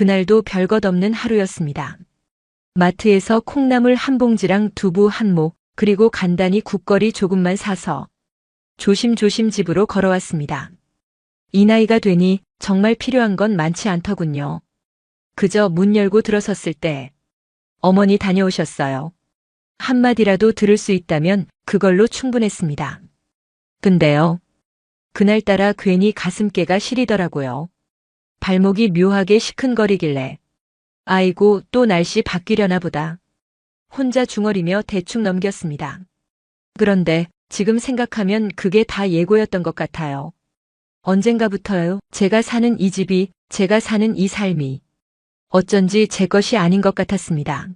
그날도 별것 없는 하루였습니다. 마트에서 콩나물 한 봉지랑 두부 한 모, 그리고 간단히 국거리 조금만 사서 조심조심 집으로 걸어왔습니다. 이 나이가 되니 정말 필요한 건 많지 않더군요. 그저 문 열고 들어섰을 때 어머니 다녀오셨어요. 한마디라도 들을 수 있다면 그걸로 충분했습니다. 근데요. 그날따라 괜히 가슴께가 시리더라고요. 발목이 묘하게 시큰거리길래 아이고 또 날씨 바뀌려나 보다. 혼자 중얼이며 대충 넘겼습니다. 그런데 지금 생각하면 그게 다 예고였던 것 같아요. 언젠가부터요. 제가 사는 이 집이, 제가 사는 이 삶이 어쩐지 제 것이 아닌 것 같았습니다.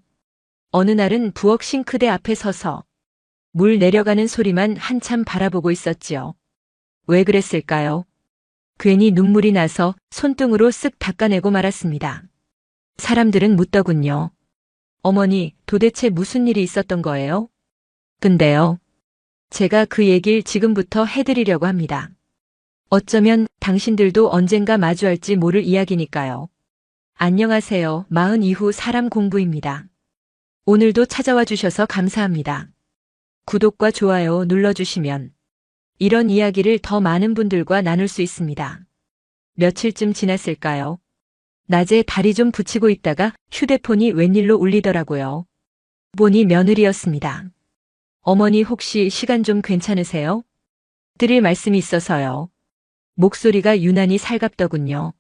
어느 날은 부엌 싱크대 앞에 서서 물 내려가는 소리만 한참 바라보고 있었지요. 왜 그랬을까요? 괜히 눈물이 나서 손등으로 쓱 닦아내고 말았습니다. 사람들은 묻더군요. 어머니, 도대체 무슨 일이 있었던 거예요? 근데요. 제가 그 얘기를 지금부터 해드리려고 합니다. 어쩌면 당신들도 언젠가 마주할지 모를 이야기니까요. 안녕하세요. 마흔 이후 사람 공부입니다. 오늘도 찾아와 주셔서 감사합니다. 구독과 좋아요 눌러주시면 이런 이야기를 더 많은 분들과 나눌 수 있습니다. 며칠쯤 지났을까요? 낮에 다리 좀 붙이고 있다가 휴대폰이 웬일로 울리더라고요. 보니 며느리였습니다. 어머니 혹시 시간 좀 괜찮으세요? 드릴 말씀이 있어서요. 목소리가 유난히 살갑더군요.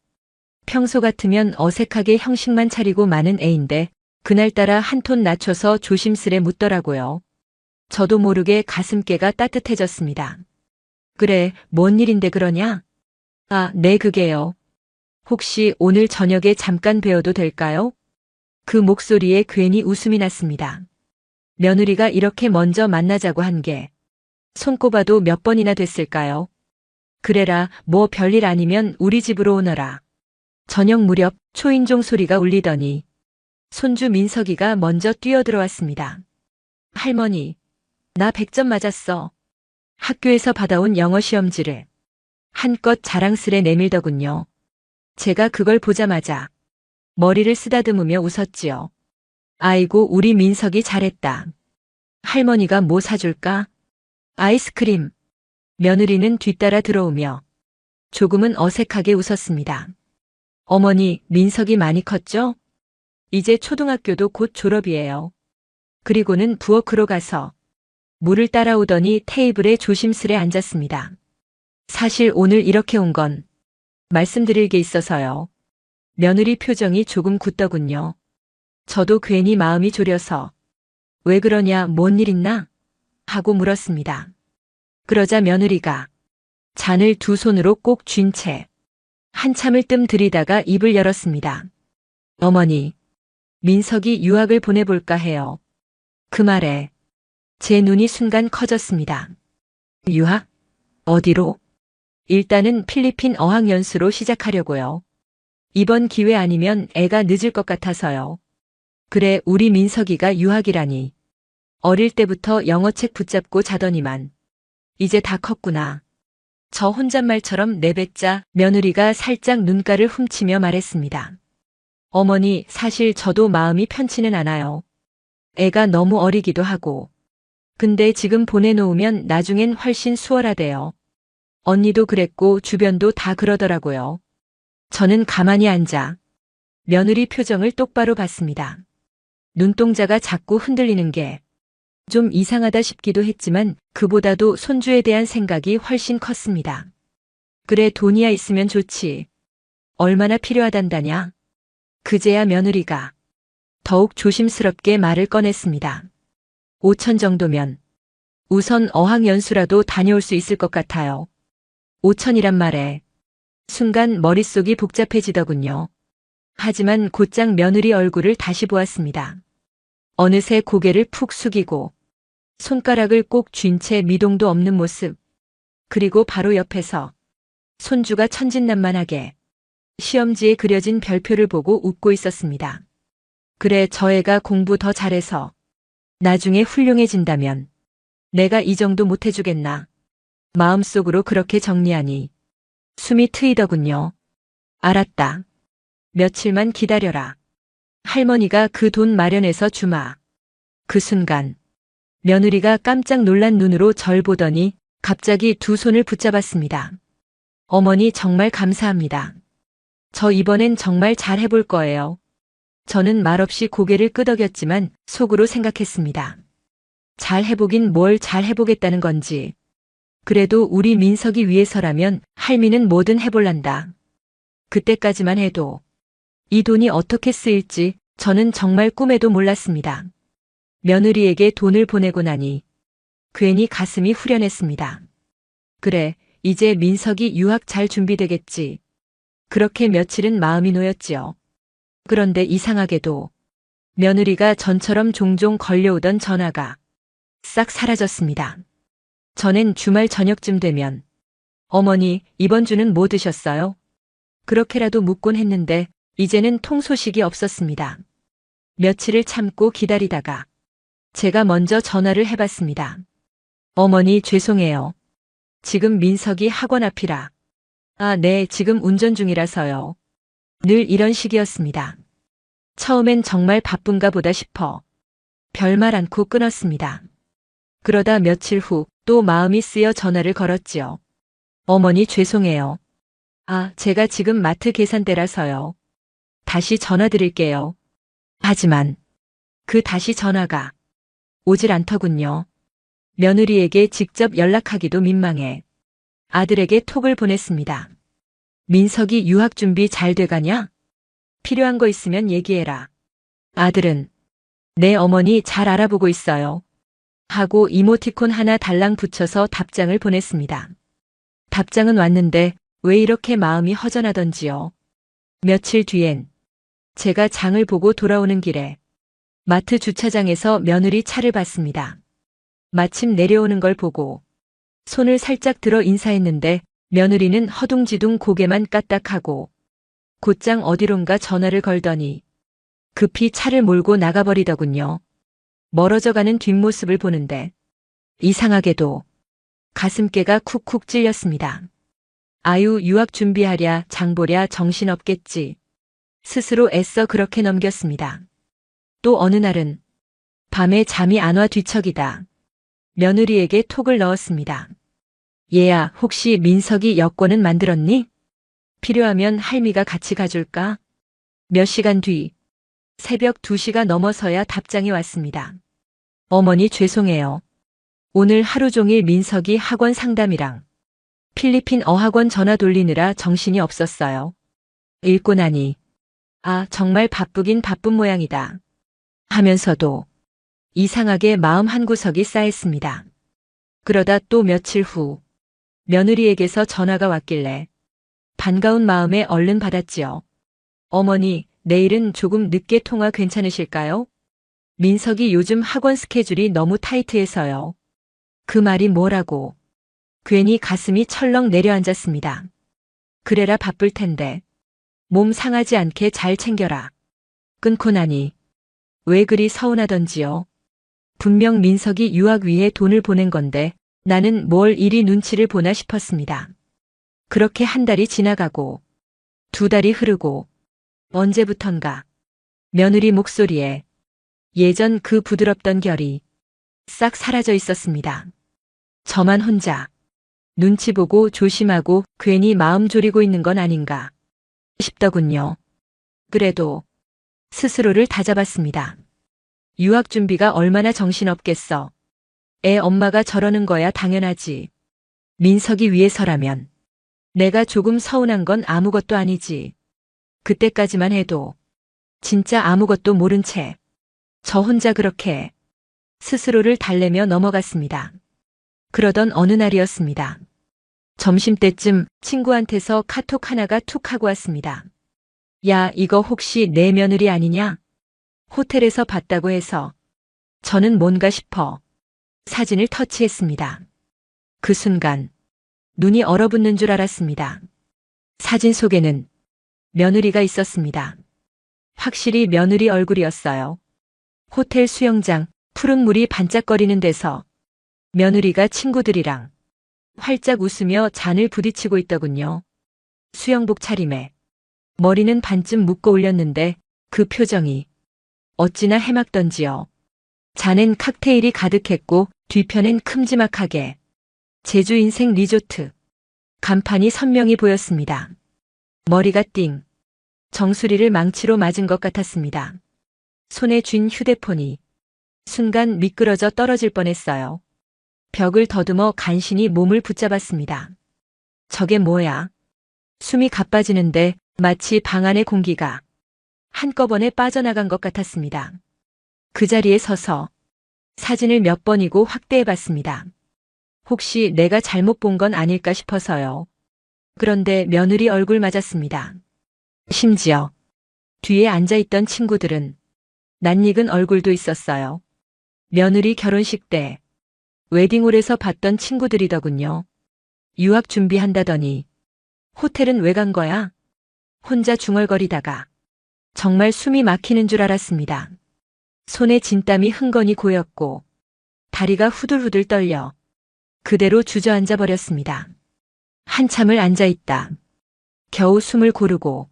평소 같으면 어색하게 형식만 차리고 마는 애인데 그날따라 한 톤 낮춰서 조심스레 묻더라고요. 저도 모르게 가슴께가 따뜻해졌습니다. 그래, 뭔 일인데 그러냐? 아, 네 그게요. 혹시 오늘 저녁에 잠깐 뵈어도 될까요? 그 목소리에 괜히 웃음이 났습니다. 며느리가 이렇게 먼저 만나자고 한 게 손꼽아도 몇 번이나 됐을까요? 그래라, 뭐 별일 아니면 우리 집으로 오너라. 저녁 무렵 초인종 소리가 울리더니 손주 민석이가 먼저 뛰어들어왔습니다. 할머니, 나 100점 맞았어. 학교에서 받아온 영어 시험지를 한껏 자랑스레 내밀더군요. 제가 그걸 보자마자 머리를 쓰다듬으며 웃었지요. 아이고 우리 민석이 잘했다. 할머니가 뭐 사줄까? 아이스크림. 며느리는 뒤따라 들어오며 조금은 어색하게 웃었습니다. 어머니, 민석이 많이 컸죠? 이제 초등학교도 곧 졸업이에요. 그리고는 부엌으로 가서 물을 따라오더니 테이블에 조심스레 앉았습니다. 사실 오늘 이렇게 온 건 말씀드릴 게 있어서요. 며느리 표정이 조금 굳더군요. 저도 괜히 마음이 졸여서 왜 그러냐, 뭔 일 있나? 하고 물었습니다. 그러자 며느리가 잔을 두 손으로 꼭 쥔 채 한참을 뜸 들이다가 입을 열었습니다. 어머니, 민석이 유학을 보내볼까 해요. 그 말에 제 눈이 순간 커졌습니다. 유학? 어디로? 일단은 필리핀 어학연수로 시작하려고요. 이번 기회 아니면 애가 늦을 것 같아서요. 그래, 우리 민석이가 유학이라니. 어릴 때부터 영어책 붙잡고 자더니만 이제 다 컸구나. 저 혼잣말처럼 내뱉자 며느리가 살짝 눈가를 훔치며 말했습니다. 어머니, 사실 저도 마음이 편치는 않아요. 애가 너무 어리기도 하고. 근데 지금 보내놓으면 나중엔 훨씬 수월하대요. 언니도 그랬고 주변도 다 그러더라고요. 저는 가만히 앉아 며느리 표정을 똑바로 봤습니다. 눈동자가 자꾸 흔들리는 게 좀 이상하다 싶기도 했지만 그보다도 손주에 대한 생각이 훨씬 컸습니다. 그래, 돈이야 있으면 좋지. 얼마나 필요하단다냐. 그제야 며느리가 더욱 조심스럽게 말을 꺼냈습니다. 5천 정도면 우선 어학연수라도 다녀올 수 있을 것 같아요. 5천이란 말에 순간 머릿속이 복잡해지더군요. 하지만 곧장 며느리 얼굴을 다시 보았습니다. 어느새 고개를 푹 숙이고 손가락을 꼭 쥔 채 미동도 없는 모습. 그리고 바로 옆에서 손주가 천진난만하게 시험지에 그려진 별표를 보고 웃고 있었습니다. 그래, 저 애가 공부 더 잘해서 나중에 훌륭해진다면 내가 이 정도 못해주겠나. 마음속으로 그렇게 정리하니 숨이 트이더군요. 알았다. 며칠만 기다려라. 할머니가 그 돈 마련해서 주마. 그 순간 며느리가 깜짝 놀란 눈으로 절 보더니 갑자기 두 손을 붙잡았습니다. 어머니 정말 감사합니다. 저 이번엔 정말 잘 해볼 거예요. 저는 말없이 고개를 끄덕였지만 속으로 생각했습니다. 잘 해보긴 뭘 잘 해보겠다는 건지. 그래도 우리 민석이 위해서라면 할미는 뭐든 해볼란다. 그때까지만 해도 이 돈이 어떻게 쓰일지 저는 정말 꿈에도 몰랐습니다. 며느리에게 돈을 보내고 나니 괜히 가슴이 후련했습니다. 그래, 이제 민석이 유학 잘 준비되겠지. 그렇게 며칠은 마음이 놓였지요. 그런데 이상하게도 며느리가 전처럼 종종 걸려오던 전화가 싹 사라졌습니다. 전엔 주말 저녁쯤 되면 어머니, 이번 주는 뭐 드셨어요? 그렇게라도 묻곤 했는데 이제는 통소식이 없었습니다. 며칠을 참고 기다리다가 제가 먼저 전화를 해봤습니다. 어머니 죄송해요. 지금 민석이 학원 앞이라. 아, 네, 지금 운전 중이라서요. 늘 이런 식이었습니다. 처음엔 정말 바쁜가 보다 싶어 별말 않고 끊었습니다. 그러다 며칠 후 또 마음이 쓰여 전화를 걸었지요. 어머니 죄송해요. 아, 제가 지금 마트 계산대라서요. 다시 전화 드릴게요. 하지만 그 다시 전화가 오질 않더군요. 며느리에게 직접 연락하기도 민망해 아들에게 톡을 보냈습니다. 민석이 유학 준비 잘 돼가냐? 필요한 거 있으면 얘기해라. 아들은 네 어머니 잘 알아보고 있어요. 하고 이모티콘 하나 달랑 붙여서 답장을 보냈습니다. 답장은 왔는데 왜 이렇게 마음이 허전하던지요. 며칠 뒤엔 제가 장을 보고 돌아오는 길에 마트 주차장에서 며느리 차를 봤습니다. 마침 내려오는 걸 보고 손을 살짝 들어 인사했는데 며느리는 허둥지둥 고개만 까딱하고 곧장 어디론가 전화를 걸더니 급히 차를 몰고 나가버리더군요. 멀어져가는 뒷모습을 보는데 이상하게도 가슴께가 쿡쿡 찔렸습니다. 아유 유학 준비하랴 장보랴 정신없겠지. 스스로 애써 그렇게 넘겼습니다. 또 어느 날은 밤에 잠이 안 와 뒤척이다 며느리에게 톡을 넣었습니다. 얘야 혹시 민석이 여권은 만들었니? 필요하면 할미가 같이 가줄까? 몇 시간 뒤 새벽 2시가 넘어서야 답장이 왔습니다. 어머니 죄송해요. 오늘 하루 종일 민석이 학원 상담이랑 필리핀 어학원 전화 돌리느라 정신이 없었어요. 읽고 나니 아 정말 바쁘긴 바쁜 모양이다 하면서도 이상하게 마음 한구석이 싸했습니다. 그러다 또 며칠 후 며느리에게서 전화가 왔길래 반가운 마음에 얼른 받았지요. 어머니, 내일은 조금 늦게 통화 괜찮으실까요? 민석이 요즘 학원 스케줄이 너무 타이트해서요. 그 말이 뭐라고. 괜히 가슴이 철렁 내려앉았습니다. 그래라 바쁠 텐데. 몸 상하지 않게 잘 챙겨라. 끊고 나니 왜 그리 서운하던지요. 분명 민석이 유학 위해 돈을 보낸 건데 나는 뭘 이리 눈치를 보나 싶었습니다. 그렇게 한 달이 지나가고 2달이 흐르고 언제부턴가 며느리 목소리에 예전 그 부드럽던 결이 싹 사라져 있었습니다. 저만 혼자 눈치 보고 조심하고 괜히 마음 졸이고 있는 건 아닌가 싶더군요. 그래도 스스로를 다잡았습니다. 유학 준비가 얼마나 정신없겠어. 애 엄마가 저러는 거야 당연하지. 민석이 위해서라면 내가 조금 서운한 건 아무것도 아니지. 그때까지만 해도 진짜 아무것도 모른 채 저 혼자 그렇게 스스로를 달래며 넘어갔습니다. 그러던 어느 날이었습니다. 점심때쯤 친구한테서 카톡 하나가 툭 하고 왔습니다. 야, 이거 혹시 내 며느리 아니냐? 호텔에서 봤다고 해서 저는 뭔가 싶어 사진을 터치했습니다. 그 순간 눈이 얼어붙는 줄 알았습니다. 사진 속에는 며느리가 있었습니다. 확실히 며느리 얼굴이었어요. 호텔 수영장, 푸른 물이 반짝거리는 데서 며느리가 친구들이랑 활짝 웃으며 잔을 부딪히고 있더군요. 수영복 차림에 머리는 반쯤 묶어 올렸는데 그 표정이 어찌나 해맑던지요. 잔엔 칵테일이 가득했고 뒤편엔 큼지막하게 제주 인생 리조트 간판이 선명히 보였습니다. 머리가 띵. 정수리를 망치로 맞은 것 같았습니다. 손에 쥔 휴대폰이 순간 미끄러져 떨어질 뻔했어요. 벽을 더듬어 간신히 몸을 붙잡았습니다. 저게 뭐야? 숨이 가빠지는데 마치 방 안의 공기가 한꺼번에 빠져나간 것 같았습니다. 그 자리에 서서 사진을 몇 번이고 확대해 봤습니다. 혹시 내가 잘못 본 건 아닐까 싶어서요. 그런데 며느리 얼굴 맞았습니다. 심지어 뒤에 앉아있던 친구들은 낯익은 얼굴도 있었어요. 며느리 결혼식 때 웨딩홀에서 봤던 친구들이더군요. 유학 준비한다더니 호텔은 왜 간 거야? 혼자 중얼거리다가 정말 숨이 막히는 줄 알았습니다. 손에 진땀이 흥건히 고였고 다리가 후들후들 떨려 그대로 주저앉아 버렸습니다. 한참을 앉아있다. 겨우 숨을 고르고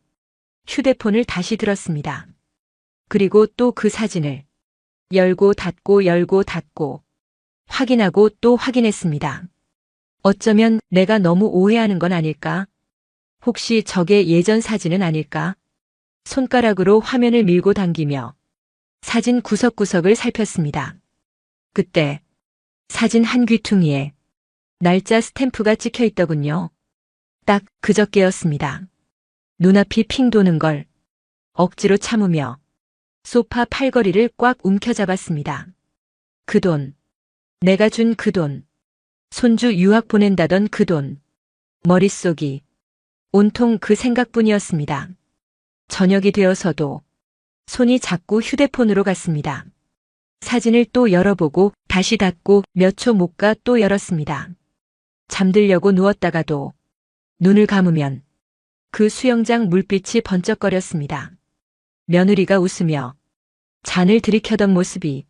휴대폰을 다시 들었습니다. 그리고 또 그 사진을 열고 닫고 열고 닫고 확인하고 또 확인했습니다. 어쩌면 내가 너무 오해하는 건 아닐까? 혹시 저게 예전 사진은 아닐까? 손가락으로 화면을 밀고 당기며 사진 구석구석을 살폈습니다. 그때 사진 한 귀퉁이에 날짜 스탬프가 찍혀 있더군요. 딱 그저께였습니다. 눈앞이 핑 도는 걸 억지로 참으며 소파 팔걸이를 꽉 움켜잡았습니다. 그 돈, 내가 준 그 돈, 손주 유학 보낸다던 그 돈, 머릿속이 온통 그 생각뿐이었습니다. 저녁이 되어서도 손이 자꾸 휴대폰으로 갔습니다. 사진을 또 열어보고 다시 닫고 몇 초 못 가 또 열었습니다. 잠들려고 누웠다가도 눈을 감으면 그 수영장 물빛이 번쩍거렸습니다. 며느리가 웃으며 잔을 들이켜던 모습이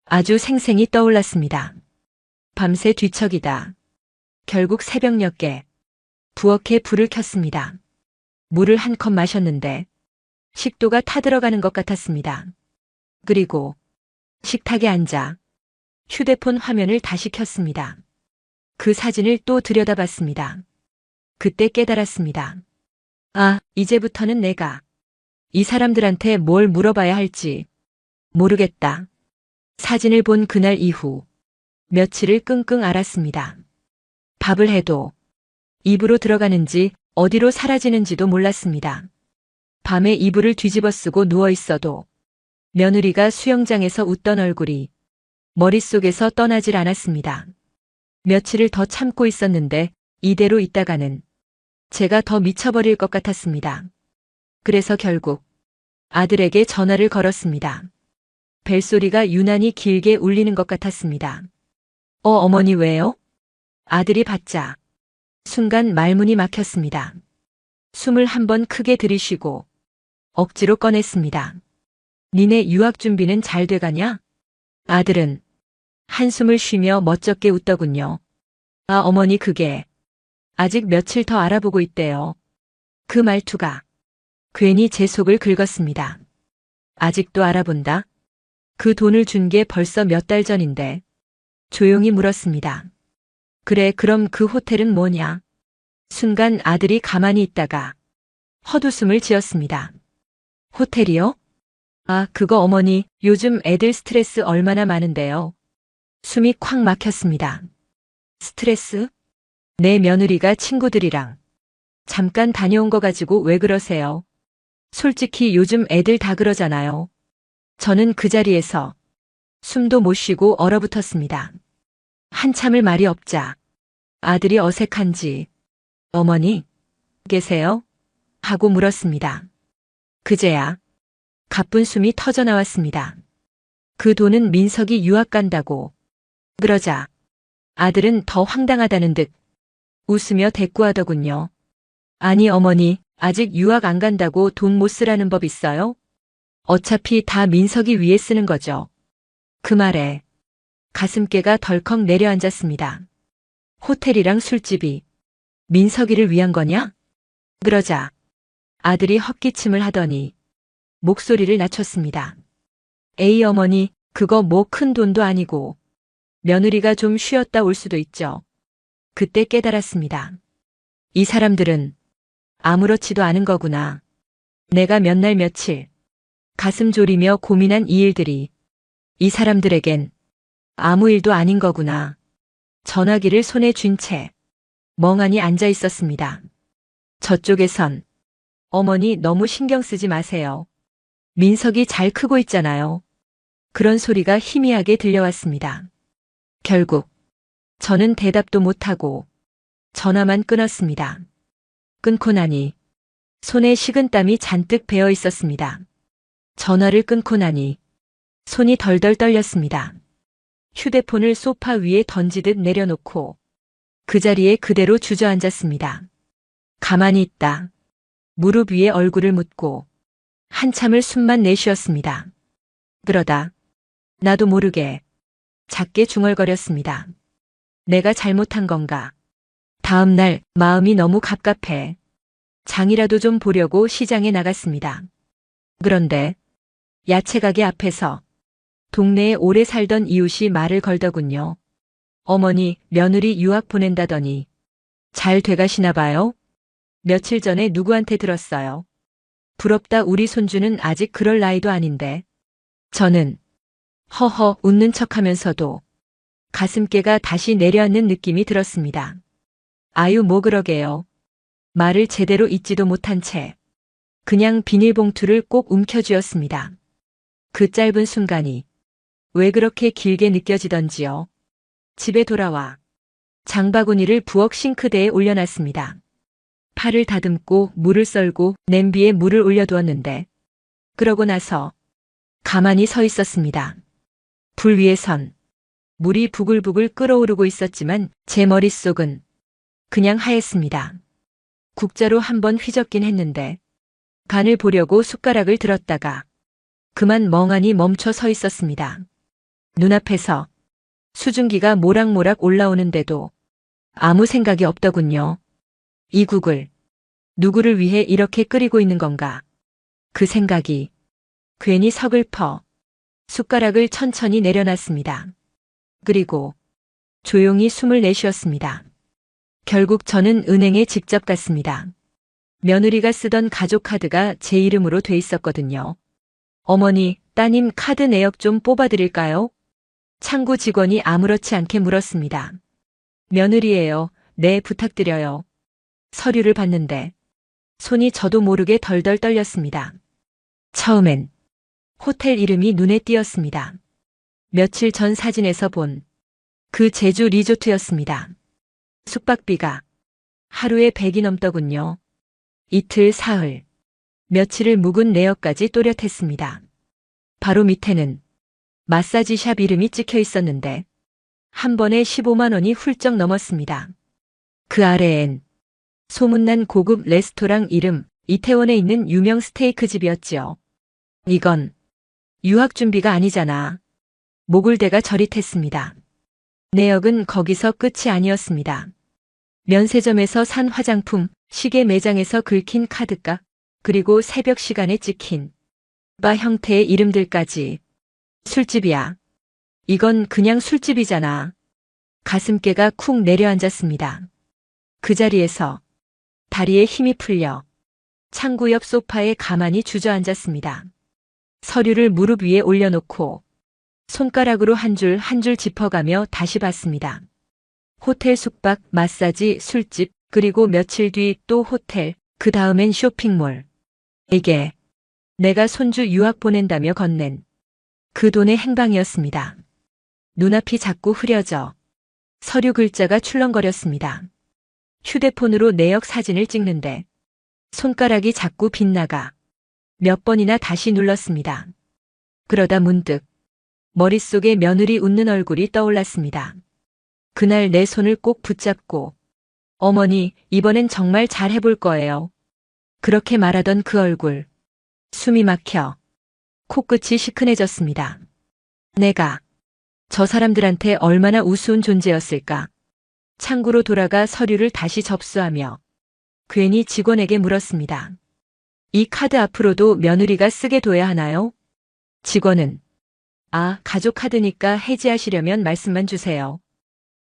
아주 생생히 떠올랐습니다. 밤새 뒤척이다. 결국 새벽녘에 부엌에 불을 켰습니다. 물을 한 컵 마셨는데 식도가 타들어가는 것 같았습니다. 그리고 식탁에 앉아 휴대폰 화면을 다시 켰습니다. 그 사진을 또 들여다봤습니다. 그때 깨달았습니다. 아, 이제부터는 내가 이 사람들한테 뭘 물어봐야 할지 모르겠다. 사진을 본 그날 이후 며칠을 끙끙 앓았습니다. 밥을 해도 입으로 들어가는지 어디로 사라지는지도 몰랐습니다. 밤에 이불을 뒤집어 쓰고 누워 있어도 며느리가 수영장에서 웃던 얼굴이 머릿속에서 떠나질 않았습니다. 며칠을 더 참고 있었는데 이대로 있다가는 제가 더 미쳐버릴 것 같았습니다. 그래서 결국 아들에게 전화를 걸었습니다. 벨소리가 유난히 길게 울리는 것 같았습니다. 어머니 왜요? 아들이 받자 순간 말문이 막혔습니다. 숨을 한 번 크게 들이쉬고 억지로 꺼냈습니다. 니네 유학 준비는 잘 돼가냐? 아들은 한숨을 쉬며 멋쩍게 웃더군요. 아, 어머니 그게 아직 며칠 더 알아보고 있대요. 그 말투가 괜히 제 속을 긁었습니다. 아직도 알아본다? 그 돈을 준 게 벌써 몇 달 전인데 조용히 물었습니다. 그래, 그럼 그 호텔은 뭐냐? 순간 아들이 가만히 있다가 헛웃음을 지었습니다. 호텔이요? 아, 그거 어머니 요즘 애들 스트레스 얼마나 많은데요. 숨이 콱 막혔습니다. 스트레스? 내 며느리가 친구들이랑 잠깐 다녀온 거 가지고 왜 그러세요? 솔직히 요즘 애들 다 그러잖아요. 저는 그 자리에서 숨도 못 쉬고 얼어붙었습니다. 한참을 말이 없자 아들이 어색한지 어머니 계세요? 하고 물었습니다. 그제야 가쁜 숨이 터져 나왔습니다. 그 돈은 민석이 유학 간다고. 그러자 아들은 더 황당하다는 듯 웃으며 대꾸하더군요. 아니 어머니, 아직 유학 안 간다고 돈 못 쓰라는 법 있어요? 어차피 다 민석이 위해 쓰는 거죠. 그 말에 가슴께가 덜컥 내려앉았습니다. 호텔이랑 술집이 민석이를 위한 거냐? 그러자 아들이 헛기침을 하더니 목소리를 낮췄습니다. 에이 어머니, 그거 뭐 큰 돈도 아니고 며느리가 좀 쉬었다 올 수도 있죠. 그때 깨달았습니다. 이 사람들은 아무렇지도 않은 거구나. 내가 몇 날 며칠 가슴 졸이며 고민한 이 일들이 이 사람들에겐 아무 일도 아닌 거구나. 전화기를 손에 쥔 채 멍하니 앉아 있었습니다. 저쪽에선 어머니 너무 신경 쓰지 마세요. 민석이 잘 크고 있잖아요. 그런 소리가 희미하게 들려왔습니다. 결국 저는 대답도 못하고 전화만 끊었습니다. 끊고 나니 손에 식은땀이 잔뜩 배어 있었습니다. 전화를 끊고 나니 손이 덜덜 떨렸습니다. 휴대폰을 소파 위에 던지듯 내려놓고 그 자리에 그대로 주저앉았습니다. 가만히 있다. 무릎 위에 얼굴을 묻고 한참을 숨만 내쉬었습니다. 그러다 나도 모르게 작게 중얼거렸습니다. 내가 잘못한 건가? 다음 날 마음이 너무 갑갑해 장이라도 좀 보려고 시장에 나갔습니다. 그런데 야채가게 앞에서 동네에 오래 살던 이웃이 말을 걸더군요. 어머니, 며느리 유학 보낸다더니 잘 돼가시나 봐요? 며칠 전에 누구한테 들었어요. 부럽다, 우리 손주는 아직 그럴 나이도 아닌데. 저는 허허 웃는 척하면서도 가슴께가 다시 내려앉는 느낌이 들었습니다. 아유, 뭐 그러게요. 말을 제대로 잇지도 못한 채 그냥 비닐봉투를 꼭 움켜쥐었습니다. 그 짧은 순간이 왜 그렇게 길게 느껴지던지요. 집에 돌아와 장바구니를 부엌 싱크대에 올려놨습니다. 팔을 다듬고 물을 썰고 냄비에 물을 올려두었는데 그러고 나서 가만히 서 있었습니다. 불 위에선 물이 부글부글 끓어오르고 있었지만 제 머릿속은 그냥 하였습니다. 국자로 한번 휘젓긴 했는데 간을 보려고 숟가락을 들었다가 그만 멍하니 멈춰 서 있었습니다. 눈앞에서 수증기가 모락모락 올라오는데도 아무 생각이 없더군요. 이 국을 누구를 위해 이렇게 끓이고 있는 건가? 그 생각이 괜히 서글퍼 숟가락을 천천히 내려놨습니다. 그리고 조용히 숨을 내쉬었습니다. 결국 저는 은행에 직접 갔습니다. 며느리가 쓰던 가족카드가 제 이름으로 돼 있었거든요. 어머니, 따님 카드 내역 좀 뽑아드릴까요? 창구 직원이 아무렇지 않게 물었습니다. 며느리예요. 네, 부탁드려요. 서류를 봤는데 손이 저도 모르게 덜덜 떨렸습니다. 처음엔 호텔 이름이 눈에 띄었습니다. 며칠 전 사진에서 본 그 제주 리조트였습니다. 숙박비가 하루에 100이 넘더군요. 이틀, 사흘, 며칠을 묵은 내역까지 또렷했습니다. 바로 밑에는 마사지샵 이름이 찍혀 있었는데 한 번에 15만 원이 훌쩍 넘었습니다. 그 아래엔 소문난 고급 레스토랑 이름, 이태원에 있는 유명 스테이크 집이었지요. 이건 유학 준비가 아니잖아. 목을 대가 저릿했습니다. 내역은 거기서 끝이 아니었습니다. 면세점에서 산 화장품, 시계 매장에서 긁힌 카드값, 그리고 새벽 시간에 찍힌 바 형태의 이름들까지. 술집이야. 이건 그냥 술집이잖아. 가슴께가 쿵 내려앉았습니다. 그 자리에서 다리에 힘이 풀려 창구 옆 소파에 가만히 주저앉았습니다. 서류를 무릎 위에 올려놓고 손가락으로 한 줄 한 줄 짚어가며 다시 봤습니다. 호텔 숙박, 마사지, 술집, 그리고 며칠 뒤 또 호텔, 그 다음엔 쇼핑몰. 이게 내가 손주 유학 보낸다며 건넨 그 돈의 행방이었습니다. 눈앞이 자꾸 흐려져 서류 글자가 출렁거렸습니다. 휴대폰으로 내역 사진을 찍는데 손가락이 자꾸 빗나가 몇 번이나 다시 눌렀습니다. 그러다 문득 머릿속에 며느리 웃는 얼굴이 떠올랐습니다. 그날 내 손을 꼭 붙잡고 어머니, 이번엔 정말 잘 해볼 거예요. 그렇게 말하던 그 얼굴. 숨이 막혀 코끝이 시큰해졌습니다. 내가 저 사람들한테 얼마나 우스운 존재였을까. 창구로 돌아가 서류를 다시 접수하며 괜히 직원에게 물었습니다. 이 카드 앞으로도 며느리가 쓰게 둬야 하나요? 직원은 가족 카드니까 해지하시려면 말씀만 주세요.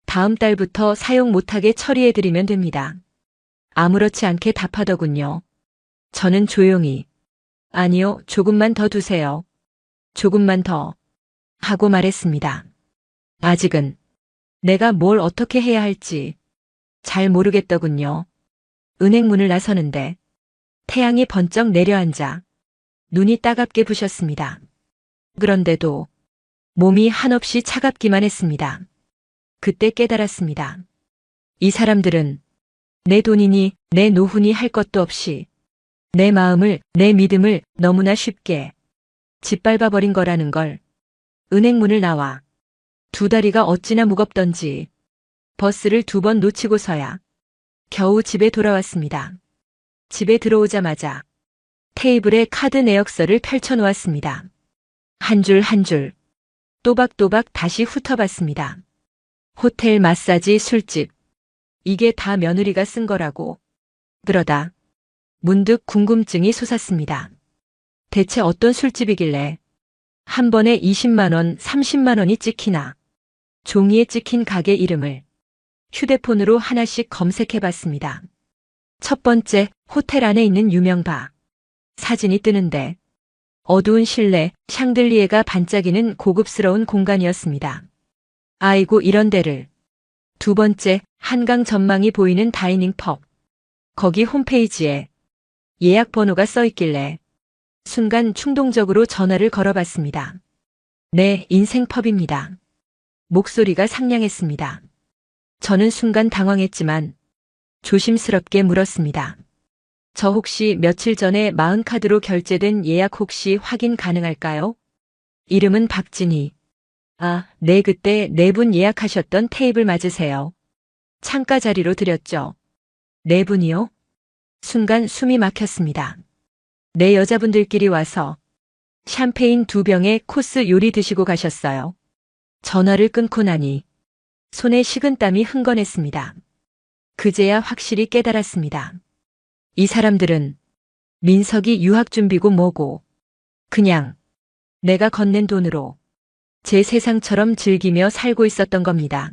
다음 달부터 사용 못하게 처리해드리면 됩니다. 아무렇지 않게 답하더군요. 저는 조용히 아니요, 조금만 더 두세요. 조금만 더 하고 말했습니다. 아직은 내가 뭘 어떻게 해야 할지 잘 모르겠더군요. 은행 문을 나서는데 태양이 번쩍 내려앉아 눈이 따갑게 부셨습니다. 그런데도 몸이 한없이 차갑기만 했습니다. 그때 깨달았습니다. 이 사람들은 내 돈이니 내 노후니 할 것도 없이 내 마음을, 내 믿음을 너무나 쉽게 짓밟아버린 거라는 걸. 은행 문을 나와 두 다리가 어찌나 무겁던지 버스를 2번 놓치고서야 겨우 집에 돌아왔습니다. 집에 들어오자마자 테이블에 카드 내역서를 펼쳐놓았습니다. 한 줄 한 줄 또박또박 다시 훑어봤습니다. 호텔, 마사지, 술집. 이게 다 며느리가 쓴 거라고. 그러다 문득 궁금증이 솟았습니다. 대체 어떤 술집이길래 한 번에 20만 원, 30만 원이 찍히나. 종이에 찍힌 가게 이름을 휴대폰으로 하나씩 검색해봤습니다. 첫 번째, 호텔 안에 있는 유명 바. 사진이 뜨는데 어두운 실내, 샹들리에가 반짝이는 고급스러운 공간이었습니다. 아이고, 이런 데를. 두 번째, 한강 전망이 보이는 다이닝 펍. 거기 홈페이지에 예약 번호가 써있길래 순간 충동적으로 전화를 걸어봤습니다. 네, 인생 펍입니다. 목소리가 상냥했습니다. 저는 순간 당황했지만 조심스럽게 물었습니다. 저 혹시 며칠 전에 마흔카드로 결제된 예약 혹시 확인 가능할까요? 이름은 박진희. 네, 그때 4분 예약하셨던 테이블 맞으세요. 창가 자리로 드렸죠. 4분이요? 순간 숨이 막혔습니다. 네, 여자분들끼리 와서 샴페인 2병에 코스 요리 드시고 가셨어요. 전화를 끊고 나니 손에 식은땀이 흥건했습니다. 그제야 확실히 깨달았습니다. 이 사람들은 민석이 유학준비고 뭐고 그냥 내가 건넨 돈으로 제 세상처럼 즐기며 살고 있었던 겁니다.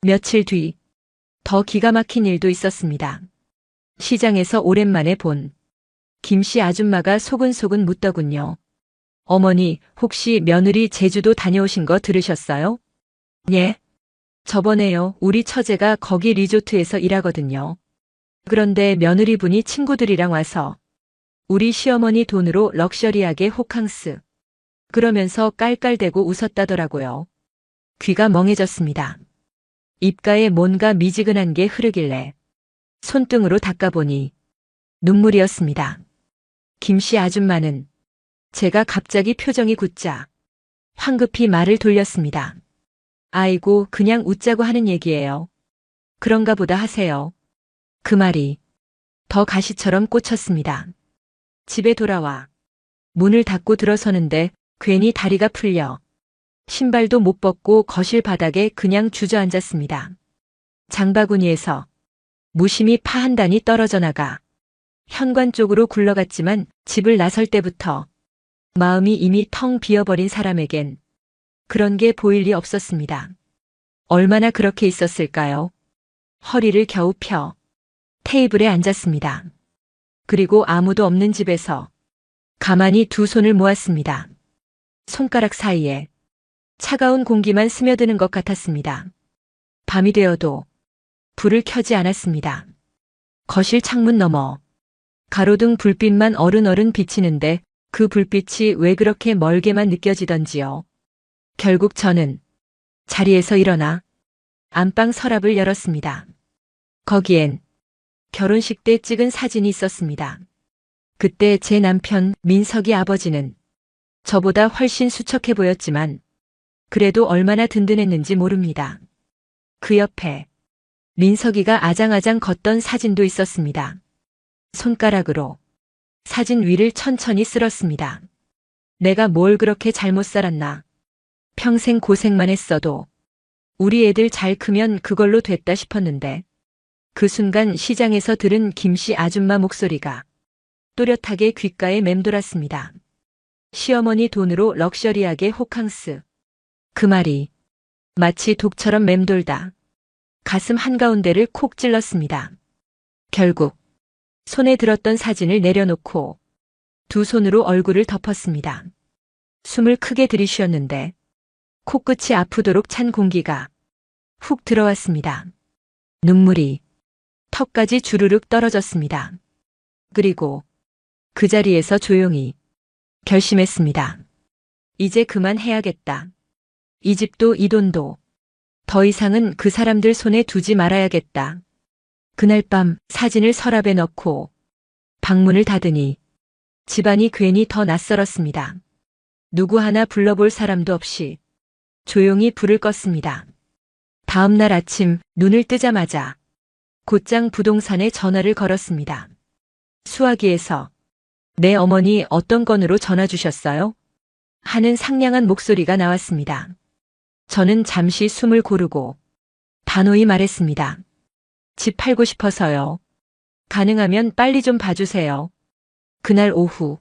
며칠 뒤 더 기가 막힌 일도 있었습니다. 시장에서 오랜만에 본 김씨 아줌마가 소근소근 묻더군요. 어머니, 혹시 며느리 제주도 다녀오신 거 들으셨어요? 예. 저번에요. 우리 처제가 거기 리조트에서 일하거든요. 그런데 며느리분이 친구들이랑 와서 우리 시어머니 돈으로 럭셔리하게 호캉스. 그러면서 깔깔대고 웃었다더라고요. 귀가 멍해졌습니다. 입가에 뭔가 미지근한 게 흐르길래 손등으로 닦아보니 눈물이었습니다. 김씨 아줌마는 제가 갑자기 표정이 굳자 황급히 말을 돌렸습니다. 아이고, 그냥 웃자고 하는 얘기예요. 그런가 보다 하세요. 그 말이 더 가시처럼 꽂혔습니다. 집에 돌아와 문을 닫고 들어서는데 괜히 다리가 풀려 신발도 못 벗고 거실 바닥에 그냥 주저앉았습니다. 장바구니에서 무심히 파 한 단이 떨어져 나가 현관 쪽으로 굴러갔지만 집을 나설 때부터 마음이 이미 텅 비어버린 사람에겐 그런 게 보일 리 없었습니다. 얼마나 그렇게 있었을까요? 허리를 겨우 펴 테이블에 앉았습니다. 그리고 아무도 없는 집에서 가만히 두 손을 모았습니다. 손가락 사이에 차가운 공기만 스며드는 것 같았습니다. 밤이 되어도 불을 켜지 않았습니다. 거실 창문 너머 가로등 불빛만 어른어른 비치는데 그 불빛이 왜 그렇게 멀게만 느껴지던지요. 결국 저는 자리에서 일어나 안방 서랍을 열었습니다. 거기엔 결혼식 때 찍은 사진이 있었습니다. 그때 제 남편 민석이 아버지는 저보다 훨씬 수척해 보였지만 그래도 얼마나 든든했는지 모릅니다. 그 옆에 민석이가 아장아장 걷던 사진도 있었습니다. 손가락으로 사진 위를 천천히 쓸었습니다. 내가 뭘 그렇게 잘못 살았나. 평생 고생만 했어도 우리 애들 잘 크면 그걸로 됐다 싶었는데 그 순간 시장에서 들은 김씨 아줌마 목소리가 또렷하게 귓가에 맴돌았습니다. 시어머니 돈으로 럭셔리하게 호캉스. 그 말이 마치 독처럼 맴돌다 가슴 한가운데를 콕 찔렀습니다. 결국 손에 들었던 사진을 내려놓고 두 손으로 얼굴을 덮었습니다. 숨을 크게 들이쉬었는데 코끝이 아프도록 찬 공기가 훅 들어왔습니다. 눈물이 턱까지 주르륵 떨어졌습니다. 그리고 그 자리에서 조용히 결심했습니다. 이제 그만해야겠다. 이 집도 이 돈도 더 이상은 그 사람들 손에 두지 말아야겠다. 그날 밤 사진을 서랍에 넣고 방문을 닫으니 집안이 괜히 더 낯설었습니다. 누구 하나 불러볼 사람도 없이 조용히 불을 껐습니다. 다음 날 아침 눈을 뜨자마자 곧장 부동산에 전화를 걸었습니다. 수화기에서 내 어머니 어떤 건으로 전화 주셨어요? 하는 상냥한 목소리가 나왔습니다. 저는 잠시 숨을 고르고 단호히 말했습니다. 집 팔고 싶어서요. 가능하면 빨리 좀 봐주세요. 그날 오후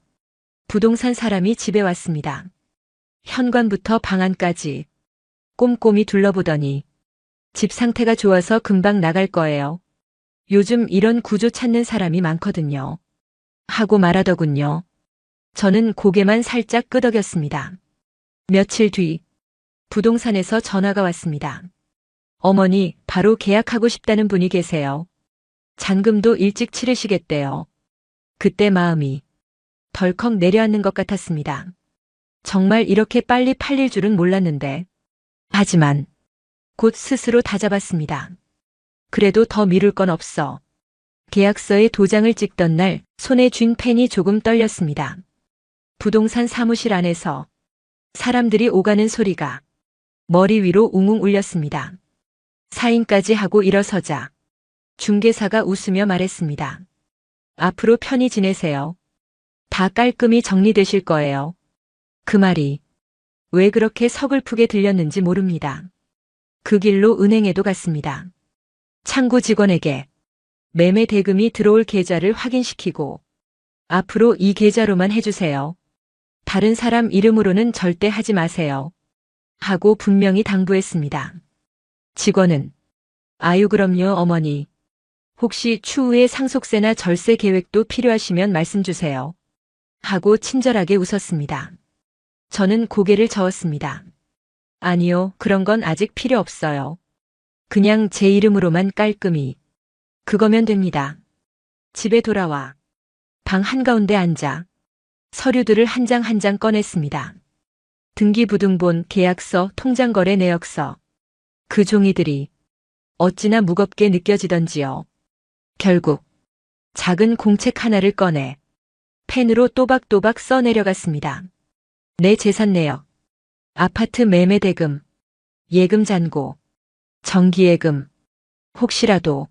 부동산 사람이 집에 왔습니다. 현관부터 방안까지 꼼꼼히 둘러보더니 집 상태가 좋아서 금방 나갈 거예요. 요즘 이런 구조 찾는 사람이 많거든요. 하고 말하더군요. 저는 고개만 살짝 끄덕였습니다. 며칠 뒤 부동산에서 전화가 왔습니다. 어머니 바로 계약하고 싶다는 분이 계세요. 잔금도 일찍 치르시겠대요. 그때 마음이 덜컥 내려앉는 것 같았습니다. 정말 이렇게 빨리 팔릴 줄은 몰랐는데. 하지만 곧 스스로 다잡았습니다. 그래도 더 미룰 건 없어. 계약서에 도장을 찍던 날 손에 쥔 펜이 조금 떨렸습니다. 부동산 사무실 안에서 사람들이 오가는 소리가 머리 위로 웅웅 울렸습니다. 사인까지 하고 일어서자 중개사가 웃으며 말했습니다. 앞으로 편히 지내세요. 다 깔끔히 정리되실 거예요. 그 말이 왜 그렇게 서글프게 들렸는지 모릅니다. 그 길로 은행에도 갔습니다. 창구 직원에게 매매 대금이 들어올 계좌를 확인시키고 앞으로 이 계좌로만 해주세요. 다른 사람 이름으로는 절대 하지 마세요. 하고 분명히 당부했습니다. 직원은 아유 그럼요 어머니. 혹시 추후에 상속세나 절세 계획도 필요하시면 말씀 주세요. 하고 친절하게 웃었습니다. 저는 고개를 저었습니다. 아니요, 그런 건 아직 필요 없어요. 그냥 제 이름으로만 깔끔히. 그거면 됩니다. 집에 돌아와 방 한가운데 앉아 서류들을 한 장 한 장 꺼냈습니다. 등기부등본, 계약서, 통장거래 내역서. 그 종이들이 어찌나 무겁게 느껴지던지요. 결국 작은 공책 하나를 꺼내 펜으로 또박또박 써내려갔습니다. 내 재산 내역, 아파트 매매 대금, 예금 잔고, 정기예금. 혹시라도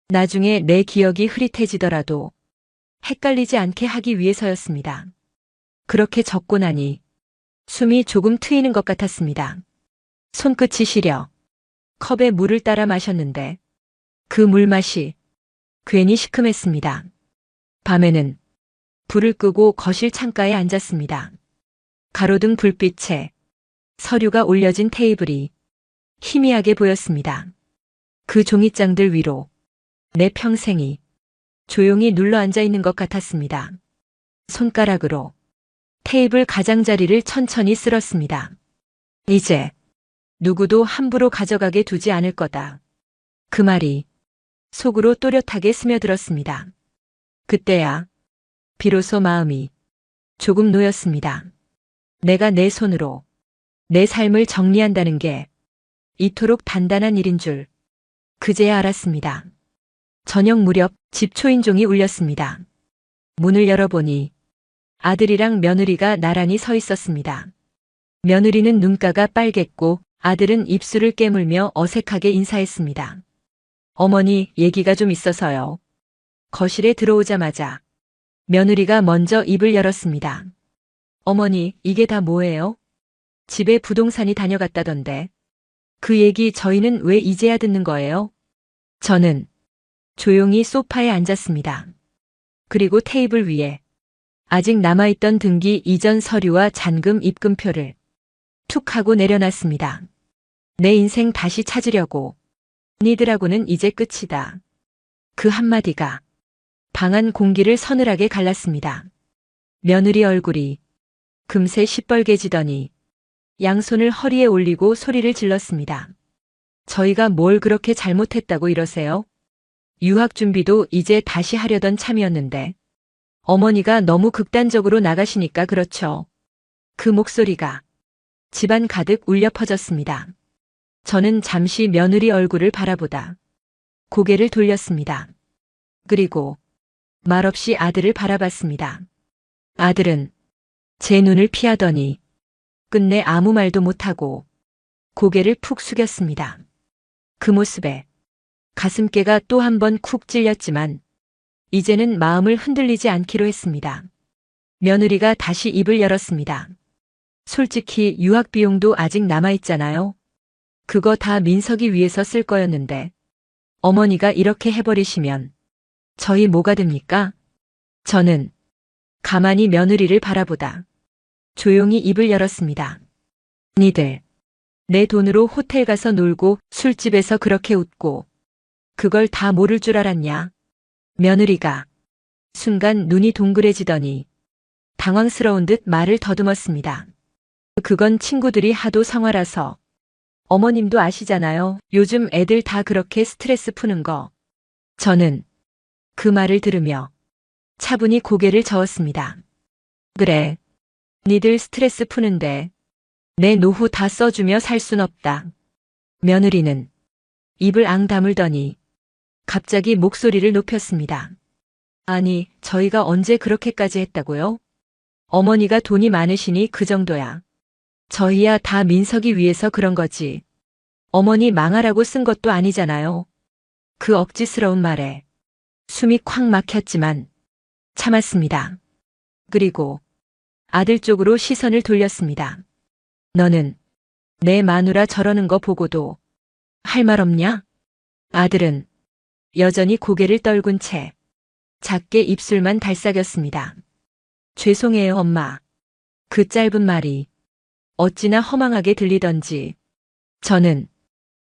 나중에 내 기억이 흐릿해지더라도 헷갈리지 않게 하기 위해서였습니다. 그렇게 적고 나니 숨이 조금 트이는 것 같았습니다. 손끝이 시려 컵에 물을 따라 마셨는데 그 물맛이 괜히 시큼했습니다. 밤에는 불을 끄고 거실 창가에 앉았습니다. 가로등 불빛에 서류가 올려진 테이블이 희미하게 보였습니다. 그 종이장들 위로 내 평생이 조용히 눌러앉아 있는 것 같았습니다. 손가락으로 테이블 가장자리를 천천히 쓸었습니다. 이제 누구도 함부로 가져가게 두지 않을 거다. 그 말이 속으로 또렷하게 스며들었습니다. 그때야 비로소 마음이 조금 놓였습니다. 내가 내 손으로 내 삶을 정리한다는 게 이토록 단단한 일인 줄 그제야 알았습니다. 저녁 무렵 집 초인종이 울렸습니다. 문을 열어보니 아들이랑 며느리가 나란히 서 있었습니다. 며느리는 눈가가 빨갰고 아들은 입술을 깨물며 어색하게 인사했습니다. 어머니, 얘기가 좀 있어서요. 거실에 들어오자마자 며느리가 먼저 입을 열었습니다. 어머니, 이게 다 뭐예요? 집에 부동산이 다녀갔다던데. 그 얘기 저희는 왜 이제야 듣는 거예요? 저는 조용히 소파에 앉았습니다. 그리고 테이블 위에 아직 남아있던 등기 이전 서류와 잔금 입금표를 툭 하고 내려놨습니다. 내 인생 다시 찾으려고. 니들하고는 이제 끝이다. 그 한마디가 방안 공기를 서늘하게 갈랐습니다. 며느리 얼굴이 금세 시뻘개지더니 양손을 허리에 올리고 소리를 질렀습니다. 저희가 뭘 그렇게 잘못했다고 이러세요? 유학 준비도 이제 다시 하려던 참이었는데 어머니가 너무 극단적으로 나가시니까 그렇죠. 그 목소리가 집안 가득 울려 퍼졌습니다. 저는 잠시 며느리 얼굴을 바라보다 고개를 돌렸습니다. 그리고 말없이 아들을 바라봤습니다. 아들은 제 눈을 피하더니 끝내 아무 말도 못하고 고개를 푹 숙였습니다. 그 모습에 가슴께가 또 한 번 쿡 찔렸지만 이제는 마음을 흔들리지 않기로 했습니다. 며느리가 다시 입을 열었습니다. 솔직히 유학 비용도 아직 남아있잖아요. 그거 다 민석이 위해서 쓸 거였는데 어머니가 이렇게 해버리시면 저희 뭐가 됩니까? 저는 가만히 며느리를 바라보다 조용히 입을 열었습니다. 니들 내 돈으로 호텔 가서 놀고 술집에서 그렇게 웃고 그걸 다 모를 줄 알았냐? 며느리가 순간 눈이 동그래지더니 당황스러운 듯 말을 더듬었습니다. 그건 친구들이 하도 성화라서 어머님도 아시잖아요. 요즘 애들 다 그렇게 스트레스 푸는 거. 저는 그 말을 들으며 차분히 고개를 저었습니다. 그래. 니들 스트레스 푸는데 내 노후 다 써주며 살 순 없다. 며느리는 입을 앙 다물더니 갑자기 목소리를 높였습니다. 아니, 저희가 언제 그렇게까지 했다고요? 어머니가 돈이 많으시니 그 정도야. 저희야 다 민석이 위해서 그런 거지. 어머니 망하라고 쓴 것도 아니잖아요. 그 억지스러운 말에 숨이 콱 막혔지만 참았습니다. 그리고 아들 쪽으로 시선을 돌렸습니다. 너는 내 마누라 저러는 거 보고도 할 말 없냐? 아들은 여전히 고개를 떨군 채 작게 입술만 달싹였습니다. 죄송해요, 엄마. 그 짧은 말이 어찌나 허망하게 들리던지 저는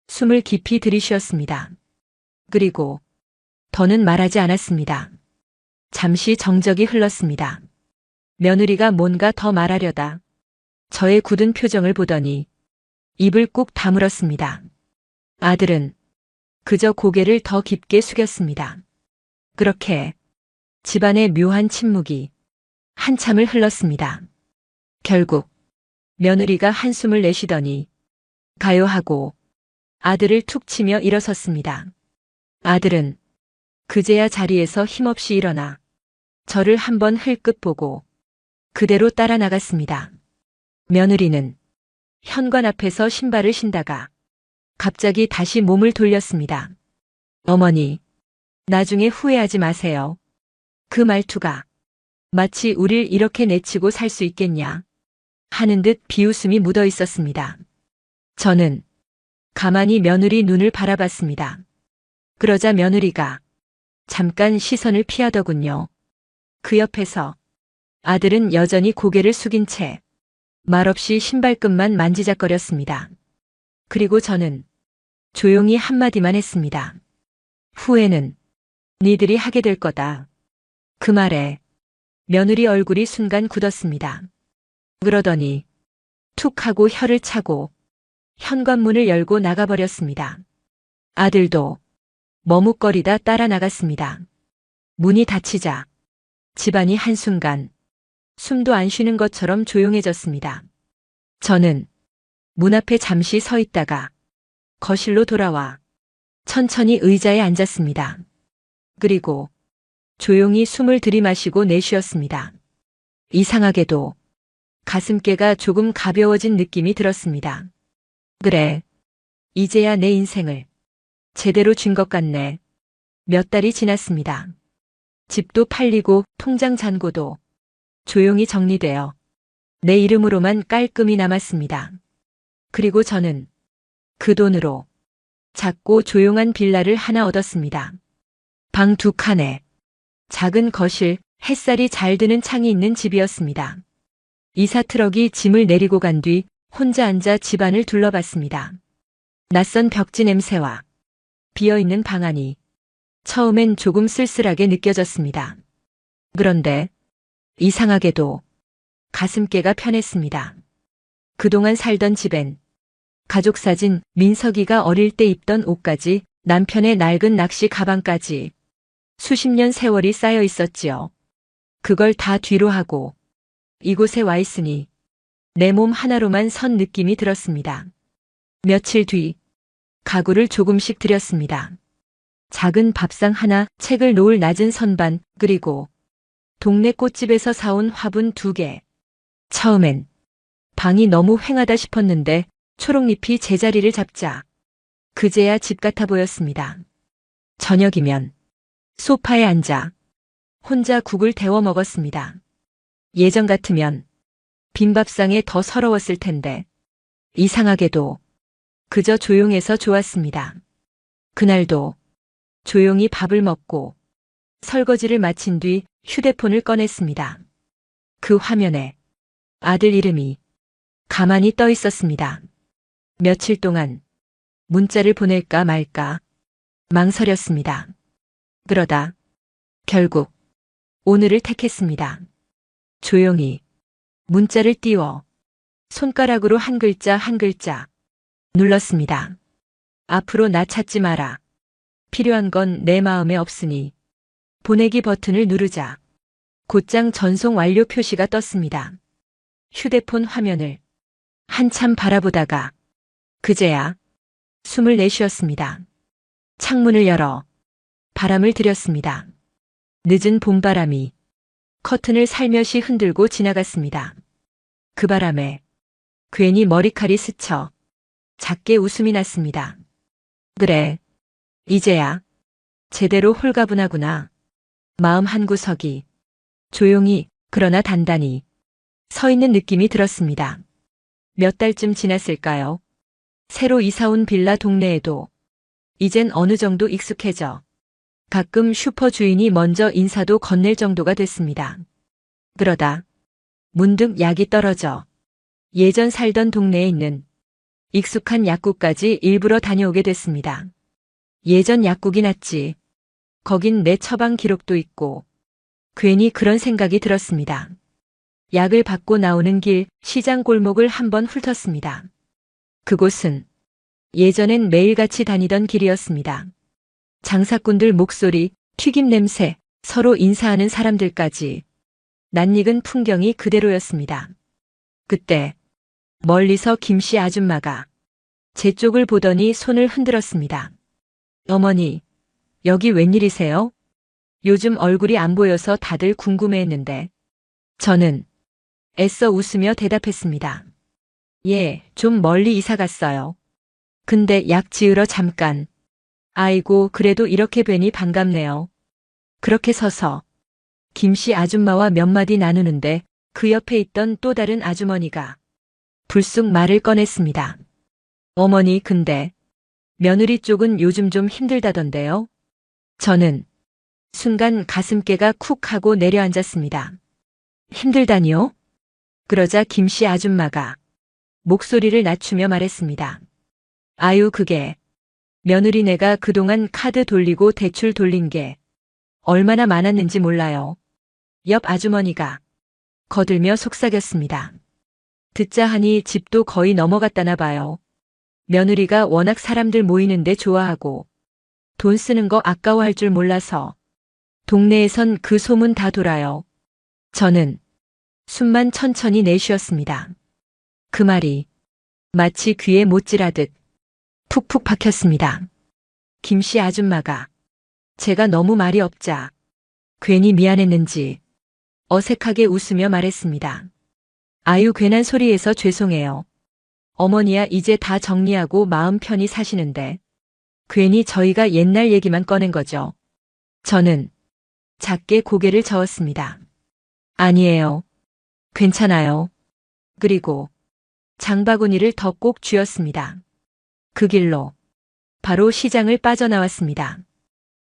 숨을 깊이 들이쉬었습니다. 그리고 더는 말하지 않았습니다. 잠시 정적이 흘렀습니다. 며느리가 뭔가 더 말하려다 저의 굳은 표정을 보더니 입을 꾹 다물었습니다. 아들은 그저 고개를 더 깊게 숙였습니다. 그렇게 집안의 묘한 침묵이 한참을 흘렀습니다. 결국 며느리가 한숨을 내쉬더니 가요 하고 아들을 툭 치며 일어섰습니다. 아들은 그제야 자리에서 힘없이 일어나 저를 한번 흘끗 보고 그대로 따라 나갔습니다. 며느리는 현관 앞에서 신발을 신다가 갑자기 다시 몸을 돌렸습니다. 어머니, 나중에 후회하지 마세요. 그 말투가 마치 우릴 이렇게 내치고 살 수 있겠냐 하는 듯 비웃음이 묻어 있었습니다. 저는 가만히 며느리 눈을 바라봤습니다. 그러자 며느리가 잠깐 시선을 피하더군요. 그 옆에서 아들은 여전히 고개를 숙인 채 말없이 신발끈만 만지작거렸습니다. 그리고 저는 조용히 한마디만 했습니다. 후회는 니들이 하게 될 거다. 그 말에 며느리 얼굴이 순간 굳었습니다. 그러더니 툭 하고 혀를 차고 현관문을 열고 나가버렸습니다. 아들도 머뭇거리다 따라 나갔습니다. 문이 닫히자 집안이 한순간 숨도 안 쉬는 것처럼 조용해졌습니다. 저는 문 앞에 잠시 서 있다가 거실로 돌아와 천천히 의자에 앉았습니다. 그리고 조용히 숨을 들이마시고 내쉬었습니다. 이상하게도 가슴께가 조금 가벼워진 느낌이 들었습니다. 그래, 이제야 내 인생을 제대로 쥔 것 같네. 몇 달이 지났습니다. 집도 팔리고 통장 잔고도 조용히 정리되어 내 이름으로만 깔끔히 남았습니다. 그리고 저는 그 돈으로 작고 조용한 빌라를 하나 얻었습니다. 방 2칸에 작은 거실, 햇살이 잘 드는 창이 있는 집이었습니다. 이사 트럭이 짐을 내리고 간 뒤 혼자 앉아 집안을 둘러봤습니다. 낯선 벽지 냄새와 비어있는 방 안이 처음엔 조금 쓸쓸하게 느껴졌습니다. 그런데 이상하게도 가슴께가 편했습니다. 그동안 살던 집엔 가족 사진, 민석이가 어릴 때 입던 옷까지, 남편의 낡은 낚시 가방까지 수십 년 세월이 쌓여 있었지요. 그걸 다 뒤로 하고 이곳에 와 있으니 내 몸 하나로만 선 느낌이 들었습니다. 며칠 뒤 가구를 조금씩 들였습니다. 작은 밥상 하나, 책을 놓을 낮은 선반, 그리고 동네 꽃집에서 사온 화분 2개. 처음엔 방이 너무 휑하다 싶었는데 초록잎이 제자리를 잡자 그제야 집 같아 보였습니다. 저녁이면 소파에 앉아 혼자 국을 데워 먹었습니다. 예전 같으면 빈 밥상에 더 서러웠을 텐데 이상하게도 그저 조용해서 좋았습니다. 그날도 조용히 밥을 먹고 설거지를 마친 뒤 휴대폰을 꺼냈습니다. 그 화면에 아들 이름이 가만히 떠 있었습니다. 며칠 동안 문자를 보낼까 말까 망설였습니다. 그러다 결국 오늘을 택했습니다. 조용히 문자를 띄워 손가락으로 한 글자 한 글자 눌렀습니다. 앞으로 나 찾지 마라. 필요한 건 내 마음에 없으니. 보내기 버튼을 누르자 곧장 전송 완료 표시가 떴습니다. 휴대폰 화면을 한참 바라보다가 그제야 숨을 내쉬었습니다. 창문을 열어 바람을 들였습니다. 늦은 봄바람이 커튼을 살며시 흔들고 지나갔습니다. 그 바람에 괜히 머리칼이 스쳐 작게 웃음이 났습니다. 그래, 이제야 제대로 홀가분하구나. 마음 한구석이 조용히 그러나 단단히 서 있는 느낌이 들었습니다. 몇 달쯤 지났을까요? 새로 이사 온 빌라 동네에도 이젠 어느 정도 익숙해져 가끔 슈퍼 주인이 먼저 인사도 건넬 정도가 됐습니다. 그러다 문득 약이 떨어져 예전 살던 동네에 있는 익숙한 약국까지 일부러 다녀오게 됐습니다. 예전 약국이 낫지. 거긴 내 처방 기록도 있고 괜히 그런 생각이 들었습니다. 약을 받고 나오는 길 시장 골목을 한번 훑었습니다. 그곳은 예전엔 매일같이 다니던 길이었습니다. 장사꾼들 목소리, 튀김 냄새, 서로 인사하는 사람들까지 낯익은 풍경이 그대로였습니다. 그때 멀리서 김씨 아줌마가 제 쪽을 보더니 손을 흔들었습니다. 어머니, 여기 웬일이세요? 요즘 얼굴이 안 보여서 다들 궁금해했는데 저는 애써 웃으며 대답했습니다. 예, 좀 멀리 이사 갔어요. 근데 약 지으러 잠깐. 아이고, 그래도 이렇게 뵈니 반갑네요. 그렇게 서서 김씨 아줌마와 몇 마디 나누는데 그 옆에 있던 또 다른 아주머니가 불쑥 말을 꺼냈습니다. 어머니, 근데 며느리 쪽은 요즘 좀 힘들다던데요? 저는 순간 가슴께가 쿡 하고 내려앉았습니다. 힘들다니요? 그러자 김씨 아줌마가 목소리를 낮추며 말했습니다. 아유, 그게 며느리네가 그동안 카드 돌리고 대출 돌린 게 얼마나 많았는지 몰라요. 옆 아주머니가 거들며 속삭였습니다. 듣자 하니 집도 거의 넘어갔다나 봐요. 며느리가 워낙 사람들 모이는데 좋아하고 돈 쓰는 거 아까워할 줄 몰라서 동네에선 그 소문 다 돌아요. 저는 숨만 천천히 내쉬었습니다. 그 말이 마치 귀에 못질하듯 푹푹 박혔습니다. 김씨 아줌마가 제가 너무 말이 없자 괜히 미안했는지 어색하게 웃으며 말했습니다. 아유, 괜한 소리해서 죄송해요. 어머니야 이제 다 정리하고 마음 편히 사시는데 괜히 저희가 옛날 얘기만 꺼낸 거죠. 저는 작게 고개를 저었습니다. 아니에요. 괜찮아요. 그리고 장바구니를 더 꼭 쥐었습니다. 그 길로 바로 시장을 빠져나왔습니다.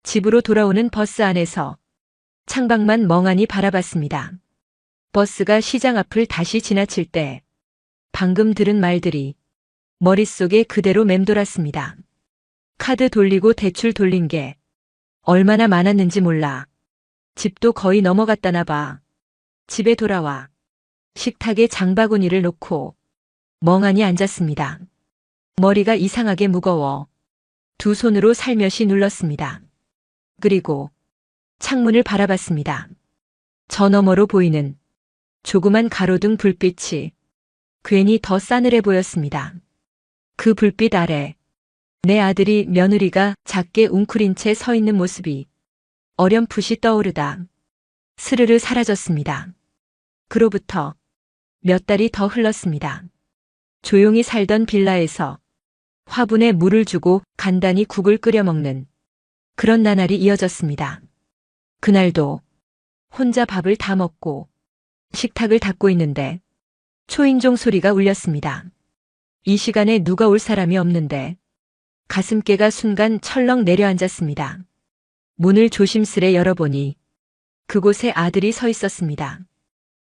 집으로 돌아오는 버스 안에서 창밖만 멍하니 바라봤습니다. 버스가 시장 앞을 다시 지나칠 때 방금 들은 말들이 머릿속에 그대로 맴돌았습니다. 카드 돌리고 대출 돌린 게 얼마나 많았는지 몰라. 집도 거의 넘어갔다나 봐. 집에 돌아와 식탁에 장바구니를 놓고 멍하니 앉았습니다. 머리가 이상하게 무거워 두 손으로 살며시 눌렀습니다. 그리고 창문을 바라봤습니다. 저 너머로 보이는 조그만 가로등 불빛이 괜히 더 싸늘해 보였습니다. 그 불빛 아래 내 아들이 며느리가 작게 웅크린 채 서 있는 모습이 어렴풋이 떠오르다 스르르 사라졌습니다. 그로부터 몇 달이 더 흘렀습니다. 조용히 살던 빌라에서 화분에 물을 주고 간단히 국을 끓여 먹는 그런 나날이 이어졌습니다. 그날도 혼자 밥을 다 먹고 식탁을 닦고 있는데 초인종 소리가 울렸습니다. 이 시간에 누가 올 사람이 없는데 가슴께가 순간 철렁 내려앉았습니다. 문을 조심스레 열어보니 그곳에 아들이 서 있었습니다.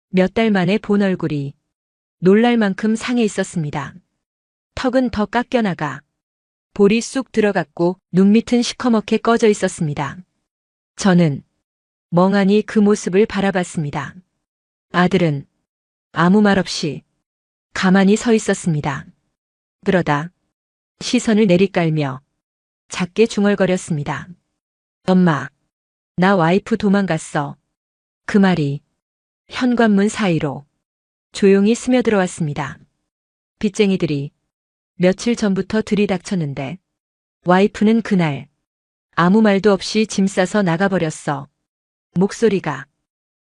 몇 달 만에 본 얼굴이 놀랄 만큼 상해 있었습니다. 턱은 더 깎여나가 볼이 쑥 들어갔고 눈밑은 시커멓게 꺼져 있었습니다. 저는 멍하니 그 모습을 바라봤습니다. 아들은 아무 말 없이 가만히 서 있었습니다. 그러다 시선을 내리깔며 작게 중얼거렸습니다. 엄마, 나 와이프 도망갔어. 그 말이 현관문 사이로 조용히 스며들어왔습니다. 빚쟁이들이 며칠 전부터 들이닥쳤는데 와이프는 그날 아무 말도 없이 짐 싸서 나가버렸어. 목소리가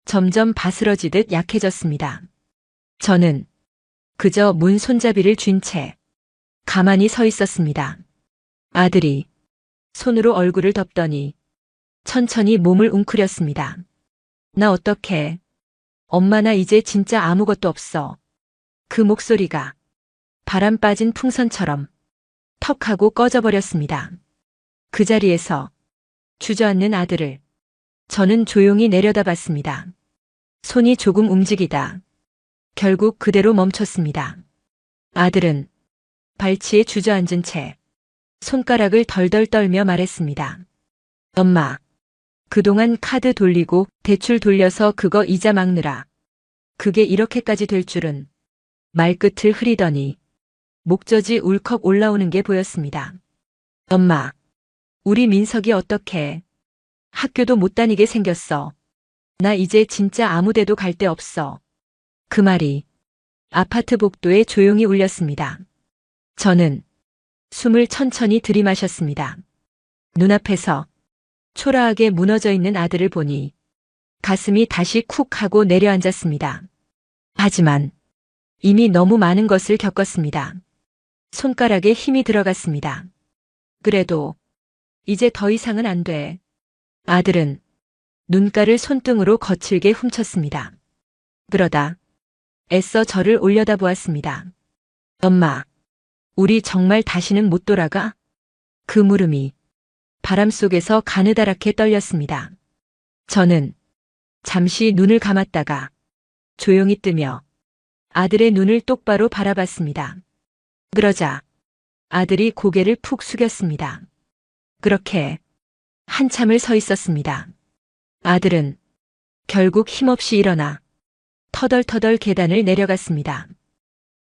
점점 바스러지듯 약해졌습니다. 저는 그저 문 손잡이를 쥔 채 가만히 서 있었습니다. 아들이 손으로 얼굴을 덮더니 천천히 몸을 웅크렸습니다. 나 어떡해. 엄마 나 이제 진짜 아무것도 없어. 그 목소리가 바람 빠진 풍선처럼 턱하고 꺼져버렸습니다. 그 자리에서 주저앉는 아들을 저는 조용히 내려다봤습니다. 손이 조금 움직이다 결국 그대로 멈췄습니다. 아들은 발치에 주저앉은 채 손가락을 덜덜 떨며 말했습니다. 엄마, 그동안 카드 돌리고 대출 돌려서 그거 이자 막느라 그게 이렇게까지 될 줄은. 말끝을 흐리더니 목젖이 울컥 올라오는 게 보였습니다. 엄마, 우리 민석이 어떡해. 학교도 못 다니게 생겼어. 나 이제 진짜 아무 데도 갈 데 없어. 그 말이 아파트 복도에 조용히 울렸습니다. 저는 숨을 천천히 들이마셨습니다. 눈앞에서 초라하게 무너져 있는 아들을 보니 가슴이 다시 쿡 하고 내려앉았습니다. 하지만 이미 너무 많은 것을 겪었습니다. 손가락에 힘이 들어갔습니다. 그래도 이제 더 이상은 안 돼. 아들은 눈가를 손등으로 거칠게 훔쳤습니다. 그러다 애써 저를 올려다보았습니다. 엄마, 우리 정말 다시는 못 돌아가? 그 물음이 바람 속에서 가느다랗게 떨렸습니다. 저는 잠시 눈을 감았다가 조용히 뜨며 아들의 눈을 똑바로 바라봤습니다. 그러자 아들이 고개를 푹 숙였습니다. 그렇게 한참을 서 있었습니다. 아들은 결국 힘없이 일어나 터덜터덜 계단을 내려갔습니다.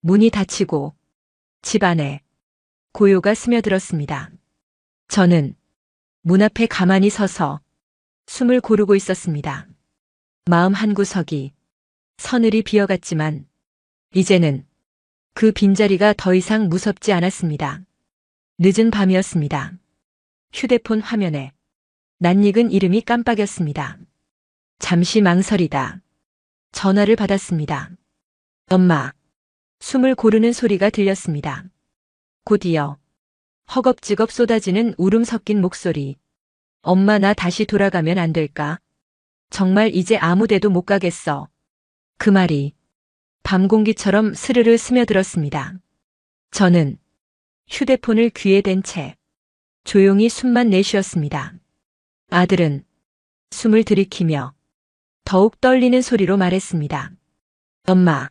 문이 닫히고 집 안에 고요가 스며들었습니다. 저는 문 앞에 가만히 서서 숨을 고르고 있었습니다. 마음 한구석이 서늘이 비어갔지만 이제는 그 빈자리가 더 이상 무섭지 않았습니다. 늦은 밤이었습니다. 휴대폰 화면에 낯익은 이름이 깜빡였습니다. 잠시 망설이다 전화를 받았습니다. 엄마, 숨을 고르는 소리가 들렸습니다. 곧이어 허겁지겁 쏟아지는 울음 섞인 목소리. 엄마 나 다시 돌아가면 안 될까? 정말 이제 아무 데도 못 가겠어. 그 말이 밤 공기처럼 스르르 스며들었습니다. 저는 휴대폰을 귀에 댄 채 조용히 숨만 내쉬었습니다. 아들은 숨을 들이키며 더욱 떨리는 소리로 말했습니다. 엄마,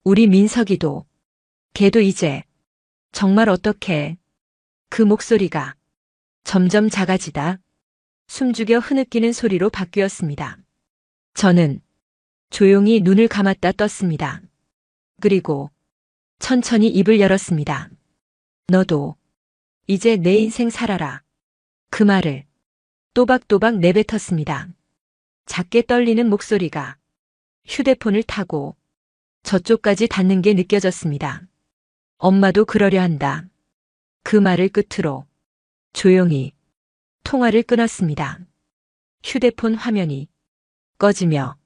우리 민석이도, 걔도 이제, 정말 어떡해. 그 목소리가 점점 작아지다 숨죽여 흐느끼는 소리로 바뀌었습니다. 저는 조용히 눈을 감았다 떴습니다. 그리고 천천히 입을 열었습니다. 너도 이제 내 인생 살아라. 그 말을 또박또박 내뱉었습니다. 작게 떨리는 목소리가 휴대폰을 타고 저쪽까지 닿는 게 느껴졌습니다. 엄마도 그러려 한다. 그 말을 끝으로 조용히 통화를 끊었습니다. 휴대폰 화면이 꺼지며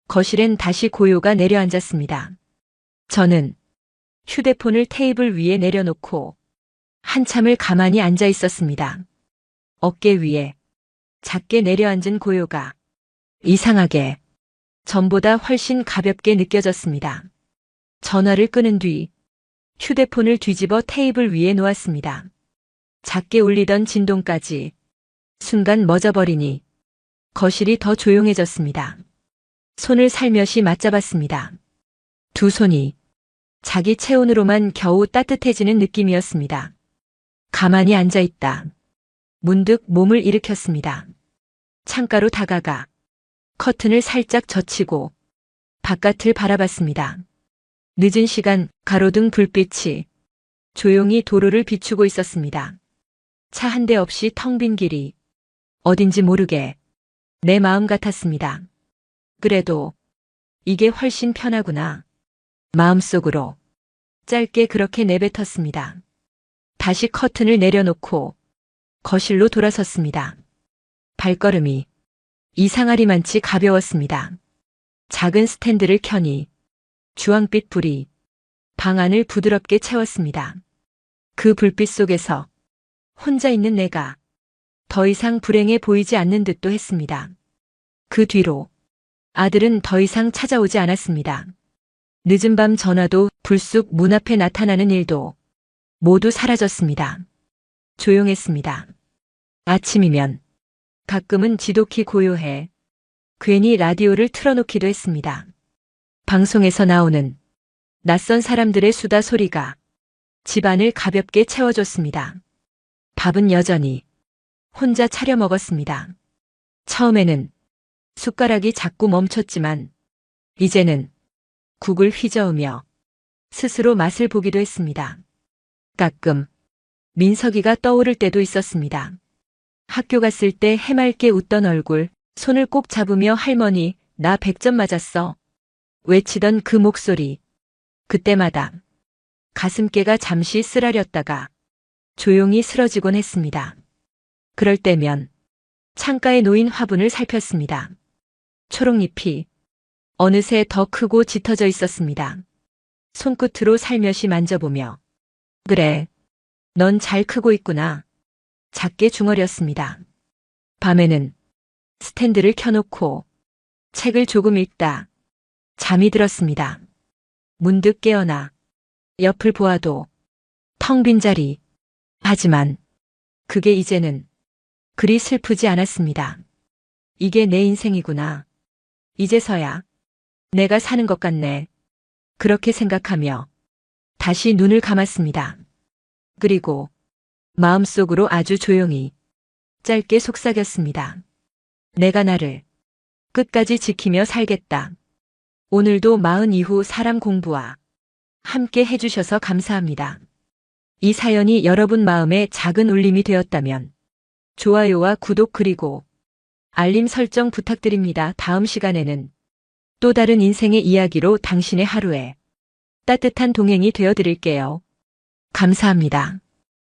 거실엔 다시 고요가 내려앉았습니다. 저는 휴대폰을 테이블 위에 내려놓고 한참을 가만히 앉아 있었습니다. 어깨 위에 작게 내려앉은 고요가 이상하게 전보다 훨씬 가볍게 느껴졌습니다. 전화를 끊은 뒤 휴대폰을 뒤집어 테이블 위에 놓았습니다. 작게 울리던 진동까지 순간 멎어버리니 거실이 더 조용해졌습니다. 손을 살며시 맞잡았습니다. 두 손이 자기 체온으로만 겨우 따뜻해지는 느낌이었습니다. 가만히 앉아있다. 문득 몸을 일으켰습니다. 창가로 다가가 커튼을 살짝 젖히고 바깥을 바라봤습니다. 늦은 시간 가로등 불빛이 조용히 도로를 비추고 있었습니다. 차 한 대 없이 텅 빈 길이 어딘지 모르게 내 마음 같았습니다. 그래도 이게 훨씬 편하구나. 마음속으로 짧게 그렇게 내뱉었습니다. 다시 커튼을 내려놓고 거실로 돌아섰습니다. 발걸음이 이상하리만치 가벼웠습니다. 작은 스탠드를 켜니 주황빛 불이 방 안을 부드럽게 채웠습니다. 그 불빛 속에서 혼자 있는 내가 더 이상 불행해 보이지 않는 듯도 했습니다. 그 뒤로 아들은 더 이상 찾아오지 않았습니다. 늦은 밤 전화도 불쑥 문 앞에 나타나는 일도 모두 사라졌습니다. 조용했습니다. 아침이면 가끔은 지독히 고요해 괜히 라디오를 틀어놓기도 했습니다. 방송에서 나오는 낯선 사람들의 수다 소리가 집안을 가볍게 채워줬습니다. 밥은 여전히 혼자 차려 먹었습니다. 처음에는 숟가락이 자꾸 멈췄지만 이제는 국을 휘저으며 스스로 맛을 보기도 했습니다. 가끔 민석이가 떠오를 때도 있었습니다. 학교 갔을 때 해맑게 웃던 얼굴, 손을 꼭 잡으며 할머니, 나 100점 맞았어. 외치던 그 목소리. 그때마다 가슴께가 잠시 쓰라렸다가 조용히 쓰러지곤 했습니다. 그럴 때면 창가에 놓인 화분을 살폈습니다. 초록잎이 어느새 더 크고 짙어져 있었습니다. 손끝으로 살며시 만져보며 그래, 넌 잘 크고 있구나. 작게 중얼였습니다. 밤에는 스탠드를 켜놓고 책을 조금 읽다 잠이 들었습니다. 문득 깨어나 옆을 보아도 텅 빈 자리. 하지만 그게 이제는 그리 슬프지 않았습니다. 이게 내 인생이구나. 이제서야 내가 사는 것 같네. 그렇게 생각하며 다시 눈을 감았습니다. 그리고 마음속으로 아주 조용히 짧게 속삭였습니다. 내가 나를 끝까지 지키며 살겠다. 오늘도 마흔 이후 사람 공부와 함께 해주셔서 감사합니다. 이 사연이 여러분 마음에 작은 울림이 되었다면 좋아요와 구독 그리고 알림 설정 부탁드립니다. 다음 시간에는 또 다른 인생의 이야기로 당신의 하루에 따뜻한 동행이 되어 드릴게요. 감사합니다.